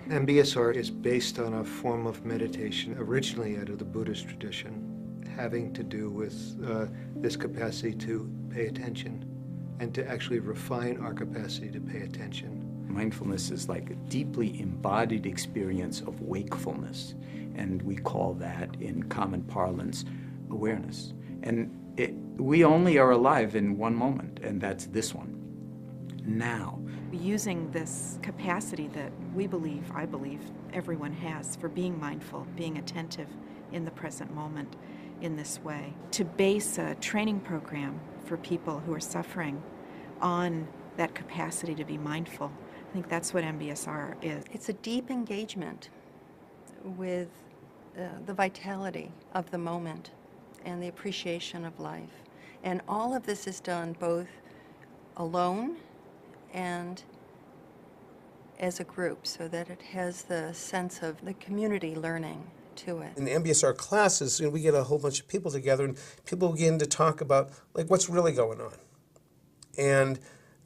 MBSR is based on a form of meditation originally out of the Buddhist tradition, having to do with this capacity to pay attention and to actually refine our capacity to pay attention. Mindfulness is like a deeply embodied experience of wakefulness, and we call that, in common parlance, awareness. And we only are alive in one moment, and that's this one, now. Using this capacity that I believe, everyone has for being mindful, being attentive in the present moment in this way. To base a training program for people who are suffering on that capacity to be mindful, I think that's what MBSR is. It's a deep engagement with the vitality of the moment and the appreciation of life. And all of this is done both alone and as a group, so that it has the sense of the community learning to it. In the MBSR classes, we get a whole bunch of people together, and people begin to talk about what's really going on. And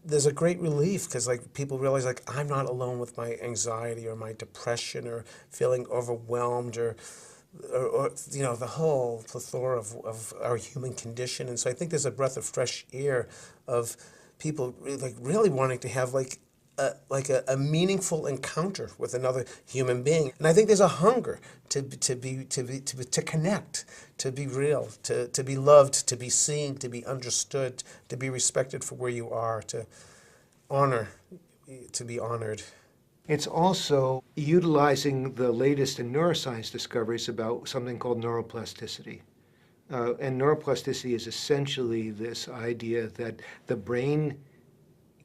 there's a great relief because people realize I'm not alone with my anxiety or my depression or feeling overwhelmed or the whole plethora of our human condition. And so I think there's a breath of fresh air of people really wanting to have a meaningful encounter with another human being. And I think there's a hunger to connect, to be real, to be loved, to be seen, to be understood, to be respected for where you are, to be honored. It's also utilizing the latest in neuroscience discoveries about something called neuroplasticity. And neuroplasticity is essentially this idea that the brain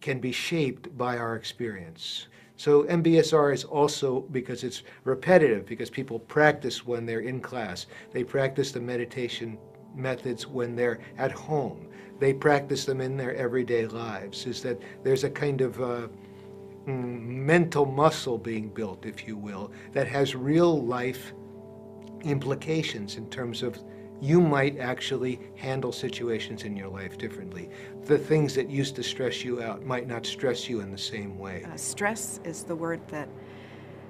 can be shaped by our experience. So MBSR is also, because it's repetitive, because people practice when they're in class. They practice the meditation methods when they're at home. They practice them in their everyday lives, is that there's a kind of mental muscle being built, if you will, that has real life implications in terms of you might actually handle situations in your life differently. The things that used to stress you out might not stress you in the same way. Stress is the word that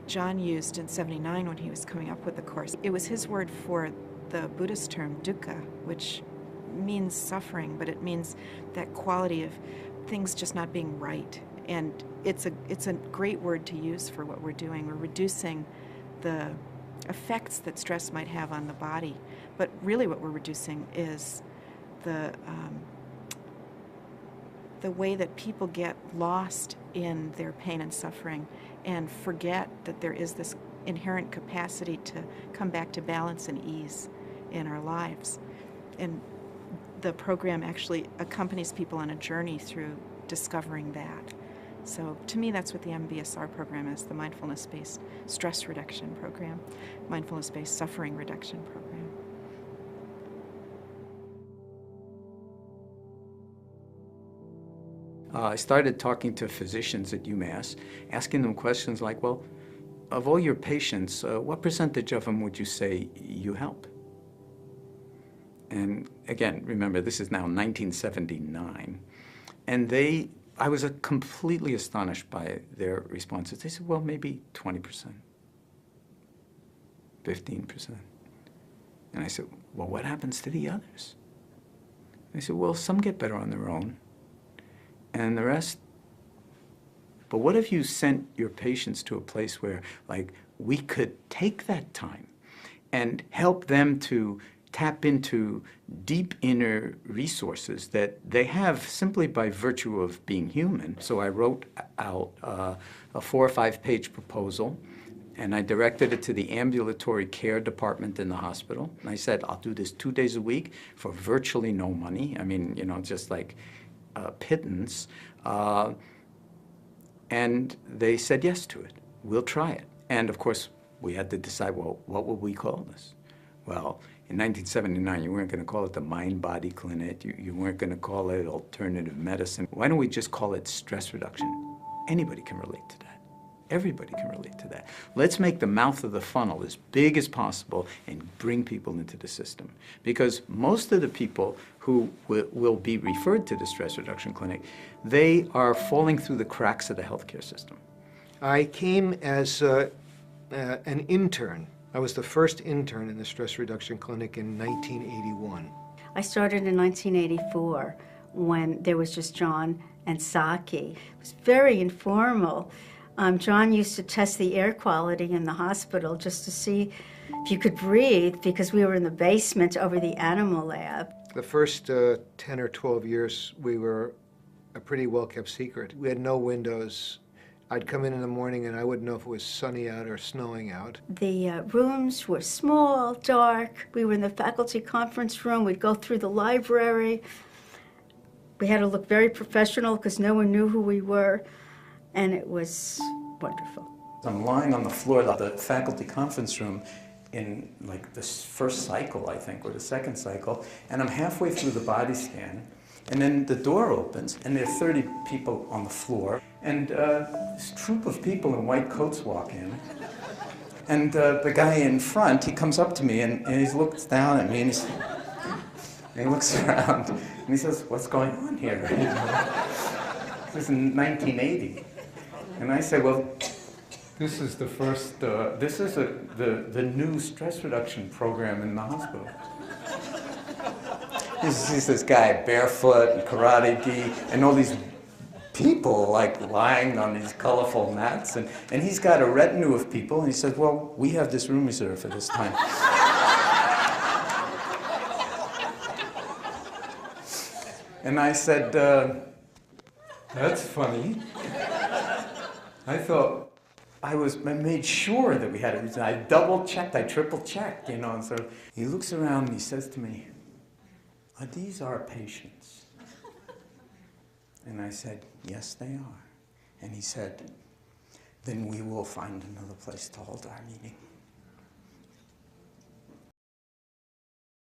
John used in '79 when he was coming up with the course. It was his word for the Buddhist term dukkha, which means suffering, but it means that quality of things just not being right. And it's a great word to use for what we're doing. We're reducing the effects that stress might have on the body. But really what we're reducing is the way that people get lost in their pain and suffering and forget that there is this inherent capacity to come back to balance and ease in our lives. And the program actually accompanies people on a journey through discovering that. So to me, that's what the MBSR program is, the mindfulness-based stress reduction program, mindfulness-based suffering reduction program. I started talking to physicians at UMass, asking them questions like, well, of all your patients, what percentage of them would you say you help? And again, remember, this is now 1979. And I was completely astonished by their responses. They said, well, maybe 20%, 15%. And I said, well, what happens to the others? They said, well, some get better on their own, and the rest. But what if you sent your patients to a place where, we could take that time and help them to tap into deep inner resources that they have simply by virtue of being human. So I wrote out a 4 or 5 page proposal, and I directed it to the ambulatory care department in the hospital. And I said, I'll do this 2 days a week for virtually no money. I mean, just pittance. And they said yes to it. We'll try it. And of course, we had to decide, well, what would we call this? Well, in 1979, you weren't going to call it the Mind-Body Clinic. You weren't going to call it alternative medicine. Why don't we just call it stress reduction? Anybody can relate to that. Everybody can relate to that. Let's make the mouth of the funnel as big as possible and bring people into the system. Because most of the people who will be referred to the stress reduction clinic, they are falling through the cracks of the healthcare system. I came as an intern. I was the first intern in the stress reduction clinic in 1981. I started in 1984 when there was just John and Saki. It was very informal. John used to test the air quality in the hospital just to see if you could breathe, because we were in the basement over the animal lab. The first 10 or 12 years, we were a pretty well-kept secret. We had no windows. I'd come in the morning and I wouldn't know if it was sunny out or snowing out. The rooms were small, dark. We were in the faculty conference room. We'd go through the library. We had to look very professional because no one knew who we were, and it was wonderful. I'm lying on the floor of the faculty conference room in like the first cycle, I think, or the second cycle, and I'm halfway through the body scan, and then the door opens, and there are 30 people on the floor, and this troop of people in white coats walk in, and the guy in front, he comes up to me, and he looks down at me, and he looks around, and he says, "What's going on here?" This is in 1980, and I say, "Well, this is the first, this is the new stress reduction program in the hospital." He's this guy barefoot and karate gi, and all these people like lying on these colorful mats, and he's got a retinue of people, and he says, "Well, we have this room reserved for this time." And I said, "That's funny." I thought, I made sure that we had it reserved. I double-checked, I triple-checked, you know, and so he looks around and he says to me, "Are these our patients?" And I said, "Yes, they are." And he said, "Then we will find another place to hold our meeting."